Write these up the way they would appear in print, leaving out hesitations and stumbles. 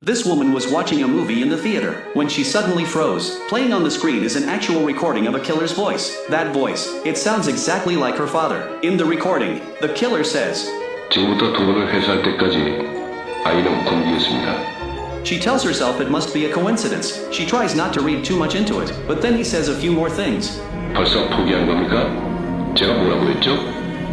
This woman was watching a movie in the theater when she suddenly froze. Playing on the screen is an actual recording of a killer's voice. That voice, it sounds exactly like her father. In the recording, the killer says, 지금부터 돈을 회수할 때까지 아이는 굶기겠습니다. She tells herself it must be a coincidence. She tries not to read too much into it, but then he says a few more things. 벌써 포기한 겁니까? 제가 뭐라고 했죠?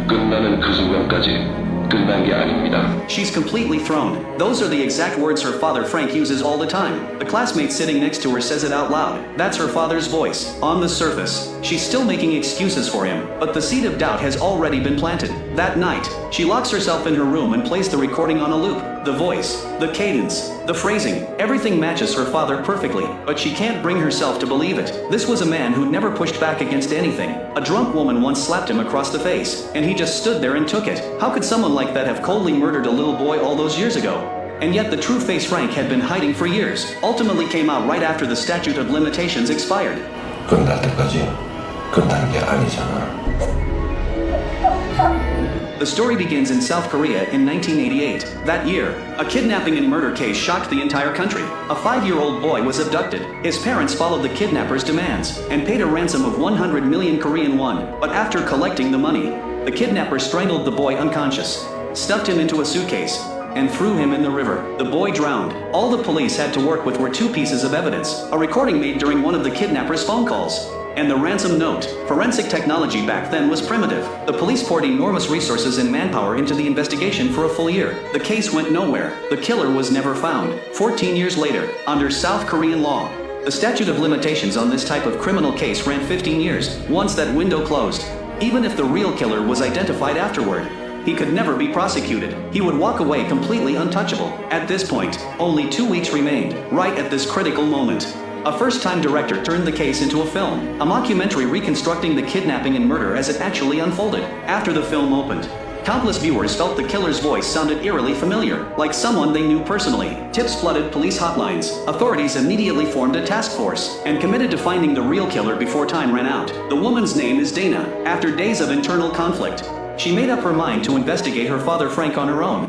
끝나는 그 순간까지 끝난 게 아닙니다. She's completely thrown. Those are the exact words her father Frank uses all the time. The classmate sitting next to her says it out loud. That's her father's voice. On the surface, she's still making excuses for him, but the seed of doubt has already been planted. That night, she locks herself in her room and plays the recording on a loop. The voice, the cadence, the phrasing, everything matches her father perfectly, but she can't bring herself to believe it. This was a man who'd never pushed back against anything. A drunk woman once slapped him across the face, and he just stood there and took it. How could someone like that have coldly murdered a little boy all those years ago? And yet the true face Frank had been hiding for years, ultimately came out right after the statute of limitations expired. 끝날 때까지 끝난 게 아니잖아. The story begins in South Korea in 1988. That year, a kidnapping and murder case shocked the entire country. A 5-year-old boy was abducted. His parents followed the kidnapper's demands and paid a ransom of 100 million Korean won. But after collecting the money, the kidnapper strangled the boy unconscious, stuffed him into a suitcase, and threw him in the river. The boy drowned. All the police had to work with were 2 pieces of evidence: a recording made during one of the kidnapper's phone calls, and the ransom note. Forensic technology back then was primitive. The police poured enormous resources and manpower into the investigation for a full year. The case went nowhere. The killer was never found. 14 years later, under South Korean law, the statute of limitations on this type of criminal case ran 15 years. Once that window closed, even if the real killer was identified afterward, he could never be prosecuted. He would walk away completely untouchable. At this point, only 2 weeks remained, right at this critical moment. A first-time director turned the case into a film, a mockumentary reconstructing the kidnapping and murder as it actually unfolded. After the film opened, countless viewers felt the killer's voice sounded eerily familiar, like someone they knew personally. Tips flooded police hotlines. Authorities immediately formed a task force and committed to finding the real killer before time ran out. The woman's name is Dana. After days of internal conflict, she made up her mind to investigate her father Frank on her own.